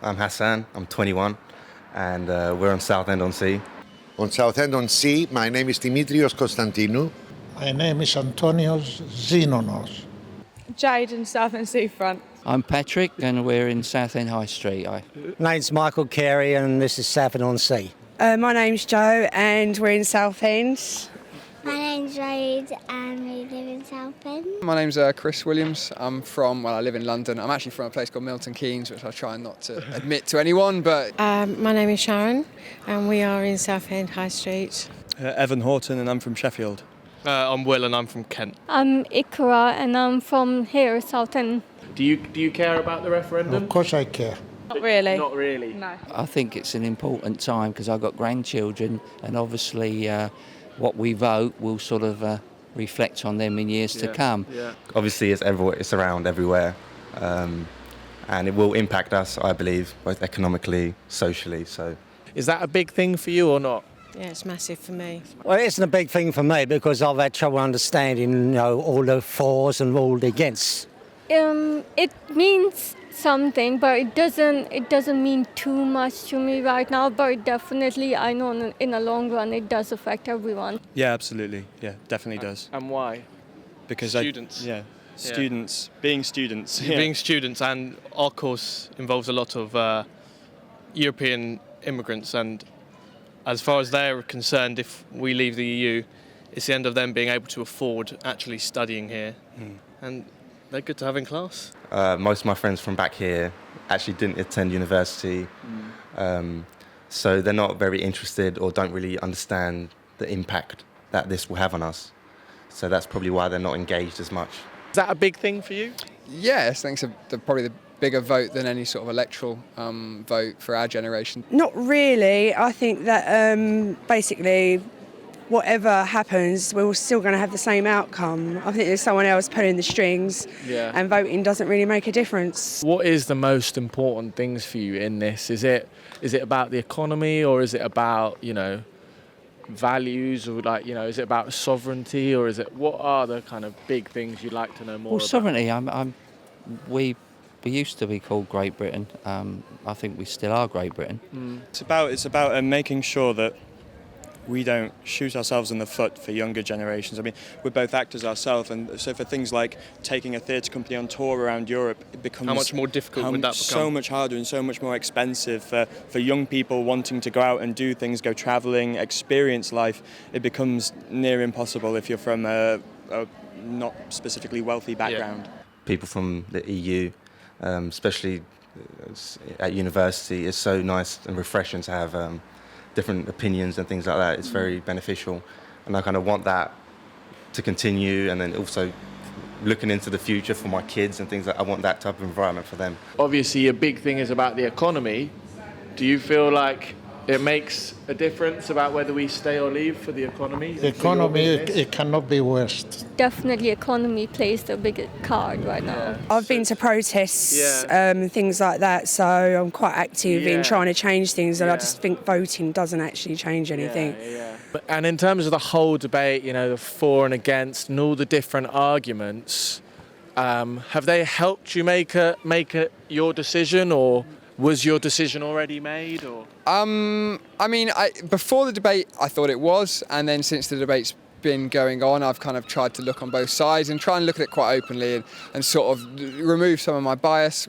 I'm Hassan, I'm 21, and we're on Southend-on-Sea. On Southend-on-Sea, my name is Dimitrios Konstantinou. My name is Antonios Zenonos. Jade in Southend Seafront. I'm Patrick and we're in Southend High Street. Name's Michael Carey and this is Southend-on-Sea. My name's Jo and we're in Southend. My name's Jade and we live in Southend. My name's Chris Williams. I live in London. I'm actually from a place called Milton Keynes, which I try not to admit to anyone, but... My name is Sharon and we are in Southend High Street. Evan Horton and I'm from Sheffield. I'm Will and I'm from Kent. I'm Ikra and I'm from here, Southend. Do you care about the referendum? Of course I care. Not really. Not really? No. I think it's an important time because I've got grandchildren and obviously what we vote will sort of reflect on them in years to come. Yeah. Obviously, it's around everywhere, and it will impact us, I believe, both economically, socially. So, Is that a big thing for you or not? Yeah, it's massive for me. Well, it isn't a big thing for me because I've had trouble understanding, all the fors and all the against. It means something, but it doesn't mean too much to me right now. But definitely, I know in the long run, it does affect everyone. Yeah, absolutely. Yeah, definitely does. And why? Because Students. Students. Being students. Being students, and our course involves a lot of European immigrants, and as far as they're concerned, if we leave the EU, it's the end of them being able to afford actually studying here. And they're good to have in class. most of my friends from back here actually didn't attend university, so they're not very interested or don't really understand the impact that this will have on us. So that's probably why they're not engaged as much. Is that a big thing for you? Yes, I think it's probably the bigger vote than any sort of electoral vote for our generation. Not really. I think that basically whatever happens, we're still going to have the same outcome. I think there's someone else pulling the strings and voting doesn't really make a difference. What is the most important things for you in this? Is it about the economy, or is it about, values, or is it about sovereignty, or what are the kind of big things you'd like to know more about? Sovereignty, we used to be called Great Britain. I think we still are Great Britain. It's about making sure that we don't shoot ourselves in the foot for younger generations. I mean, we're both actors ourselves, and so for things like taking a theatre company on tour around Europe, it becomes... How much more difficult would that become? So much harder and so much more expensive for young people wanting to go out and do things, go travelling, experience life. It becomes near impossible if you're from a not specifically wealthy background. Yeah. People from the EU, especially at university, it's so nice and refreshing to have different opinions and things like that. It's very beneficial, and I kind of want that to continue, and then also looking into the future for my kids and things like I want that type of environment for them. Obviously a big thing is about the economy. Do you feel like it makes a difference about whether we stay or leave for the economy? The economy, it cannot be worse. Definitely, economy plays the biggest card right now. I've been to protests, things like that, so I'm quite active in trying to change things, and I just think voting doesn't actually change anything. And in terms of the whole debate, the for and against and all the different arguments, have they helped you make your decision, or was your decision already made? Or Before the debate, I thought it was, and then since the debate's been going on, I've kind of tried to look on both sides and try and look at it quite openly and sort of remove some of my bias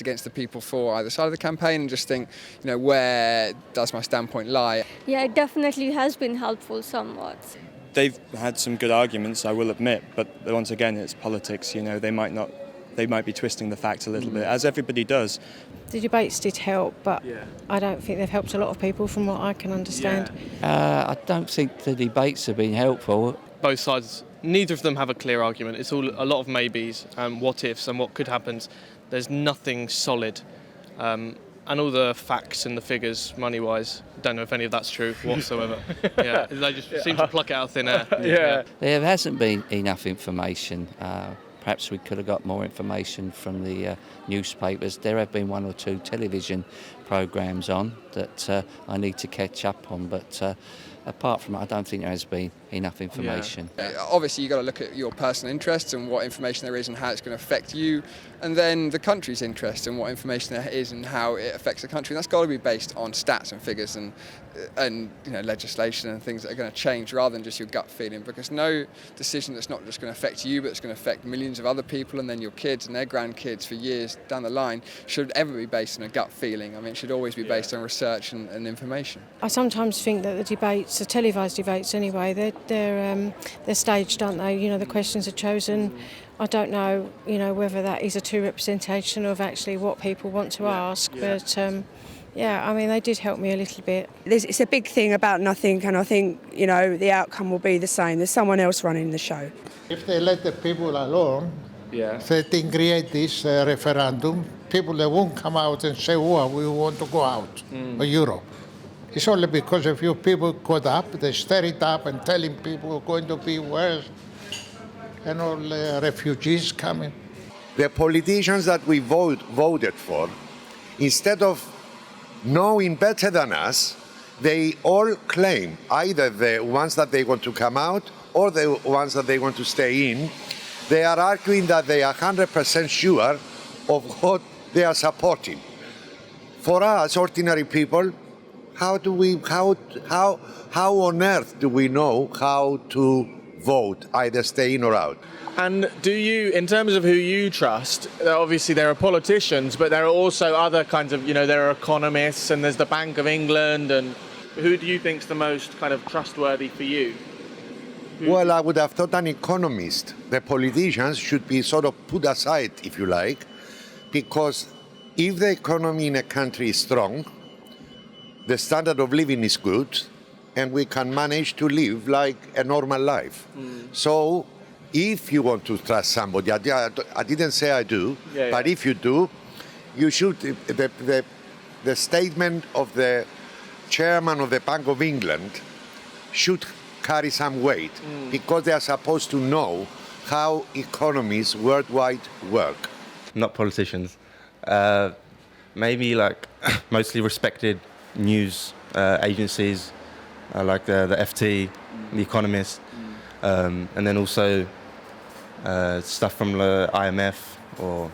against the people for either side of the campaign, and just think, where does my standpoint lie? Yeah, it definitely has been helpful somewhat. They've had some good arguments, I will admit, but once again, it's politics. They might be twisting the facts a little bit, as everybody does. The debates did help, but I don't think they've helped a lot of people from what I can understand. I don't think the debates have been helpful. Both sides, neither of them have a clear argument. It's all a lot of maybes and what ifs and what could happen. There's nothing solid. And all the facts and the figures, money-wise, don't know if any of that's true whatsoever. They just seem to pluck it out of thin air. There hasn't been enough information. Perhaps we could have got more information from the newspapers. There have been one or two television programmes on that I need to catch up on, but apart from it, I don't think there has been enough information. Obviously, you've got to look at your personal interests and what information there is and how it's going to affect you, and then the country's interest and what information there is and how it affects the country. And that's got to be based on stats and figures and legislation and things that are going to change rather than just your gut feeling, because no decision that's not just going to affect you but it's going to affect millions of other people and then your kids and their grandkids for years down the line should ever be based on a gut feeling. I mean, it should always be based on research and information. I sometimes think that the debates, the televised debates anyway, they're staged, aren't they? You know, the questions are chosen. I don't know, whether that is a true representation of actually what people want to ask, but I mean, they did help me a little bit. It's a big thing about nothing, and I think, the outcome will be the same. There's someone else running the show. If they let the people alone, they didn't create this referendum, people they won't come out and say, oh, we want to go out of Europe. It's only because a few people got up, they stir it up and telling people are going to be worse and all refugees coming. The politicians that we voted for, instead of knowing better than us, they all claim either the ones that they want to come out or the ones that they want to stay in. They are arguing that they are 100% sure of what they are supporting. For us, ordinary people, how on earth do we know how to vote, either stay in or out? And do you, in terms of who you trust, obviously there are politicians, but there are also other kinds of, there are economists and there's the Bank of England, and who do you think's the most kind of trustworthy for you? Well, I would have thought an economist. The politicians should be sort of put aside, if you like, because if the economy in a country is strong, the standard of living is good, and we can manage to live like a normal life. So if you want to trust somebody, I didn't say I do, but if you do, you should, the statement of the chairman of the Bank of England should carry some weight, because they are supposed to know how economies worldwide work. Not politicians. Maybe like mostly respected news agencies, like the FT, The Economist, and then also stuff from the IMF or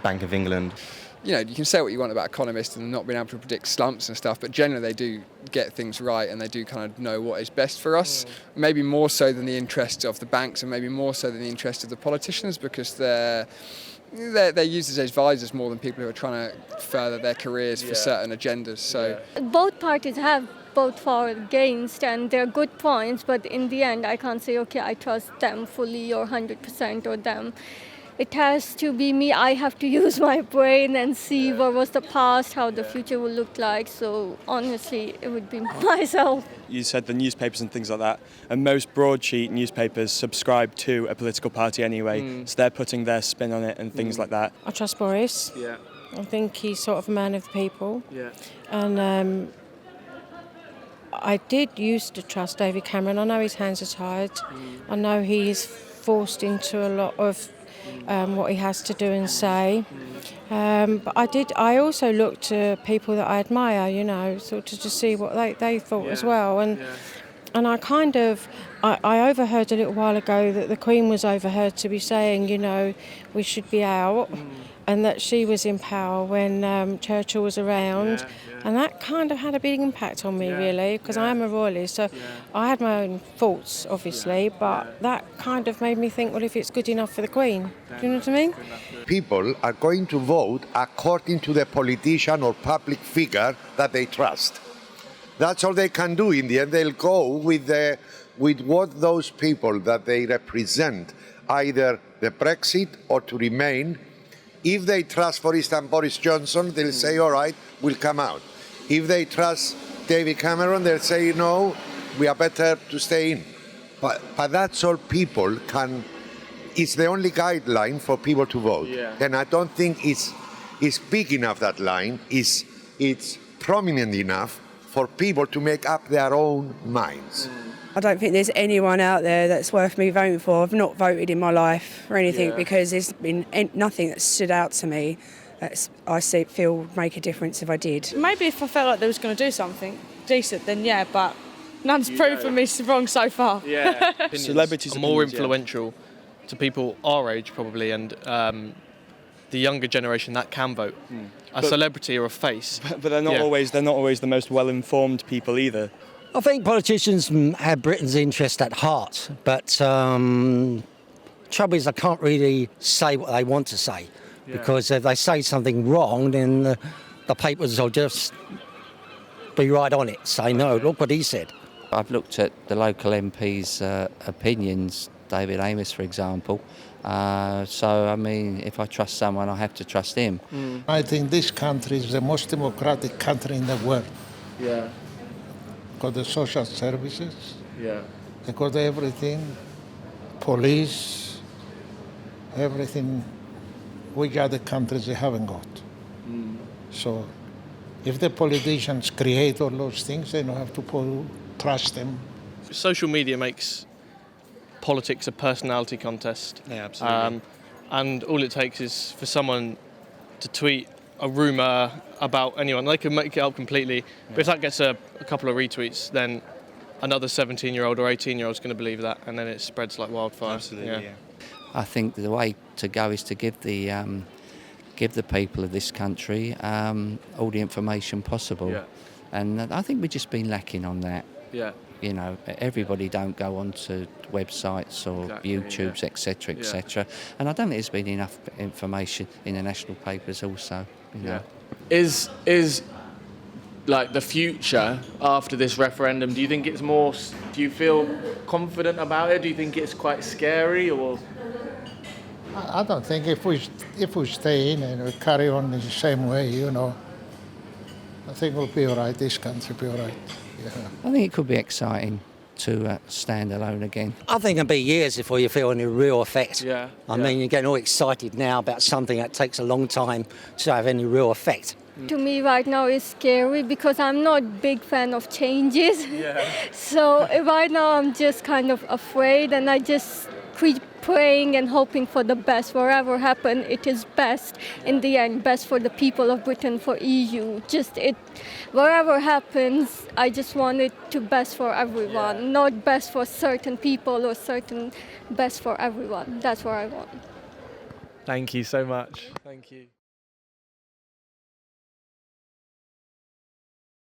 Bank of England. You can say what you want about economists and not being able to predict slumps and stuff, but generally they do get things right and they do kind of know what is best for us, maybe more so than the interests of the banks and maybe more so than the interests of the politicians, because they're used as advisors more than people who are trying to further their careers for certain agendas. So both parties have both for or against, and they're good points, but in the end I can't say, okay, I trust them fully or 100% or them. It has to be me. I have to use my brain and see what was the past, how the future will look like. So honestly, it would be myself. You said the newspapers and things like that, and most broadsheet newspapers subscribe to a political party anyway, so they're putting their spin on it and things like that. I trust Boris. Yeah. I think he's sort of a man of the people. Yeah. And I did used to trust David Cameron. I know his hands are tied. I know he's forced into a lot of what he has to do and say. But I also looked to people that I admire, sort of to see what they thought as well. And I kind of, I overheard a little while ago that the Queen was overheard to be saying, we should be out, and that she was in power when Churchill was around. And that kind of had a big impact on me, really, because I am a royalist. So I had my own thoughts, obviously, but that kind of made me think, well, if it's good enough for the Queen, do you know what I mean? People are going to vote according to the politician or public figure that they trust. That's all they can do. In the end, they'll go with what those people that they represent, either the Brexit or to remain. If they trust, for instance, Boris Johnson, they'll say, all right, we'll come out. If they trust David Cameron, they'll say, no, we are better to stay in. But that's all people can, it's the only guideline for people to vote. And I don't think it's big enough, that line, it's prominent enough for people to make up their own minds. I don't think there's anyone out there that's worth me voting for. I've not voted in my life or anything because there's been nothing that stood out to me that I feel make a difference if I did. Maybe if I felt like they was going to do something decent, then yeah, but None's proven me wrong so far. Yeah. Celebrities are more opinions, yeah. influential to people our age probably, and the younger generation that can vote. A celebrity or a face. But they're not always the most well-informed people either. I think politicians have Britain's interest at heart, but trouble is I can't really say what they want to say, because if they say something wrong, then the papers will just be right on it, say, no, look what he said. I've looked at the local MP's opinions, David Amos, for example. So, I mean, if I trust someone, I have to trust him. I think this country is the most democratic country in the world. Yeah. Got the social services, Yeah. they got everything, police, everything which other countries they haven't got. So if the politicians create all those things, they don't have to trust them. Social media makes politics a personality contest. Yeah, absolutely. And all it takes is for someone to tweet a rumour about anyone. They can make it up completely. But if that gets a couple of retweets, then another 17-year-old or 18-year-old is going to believe that, and then it spreads like wildfire. Absolutely, yeah. I think the way to go is to give the people of this country all the information possible. Yeah. And I think we've just been lacking on that. Yeah. You know, everybody don't go onto websites or YouTubes, etc., etc. And I don't think there's been enough information in the national papers also. You know. Is like the future after this referendum? Do you think it's more? Do you feel confident about it? Do you think it's quite scary, or? I don't think if we stay in and we carry on in the same way, I think we'll be all right. This country will be all right. Yeah. I think it could be exciting to stand alone again. I think it'll be years before you feel any real effect. Yeah. I mean, you're getting all excited now about something that takes a long time to have any real effect. To me right now is scary because I'm not a big fan of changes. So right now I'm just kind of afraid, and I just keep praying and hoping for the best. Whatever happens, it is best in the end, best for the people of Britain, for EU. Whatever happens, I just want it to best for everyone, not best for certain people or best for everyone. That's what I want. Thank you so much. Thank you.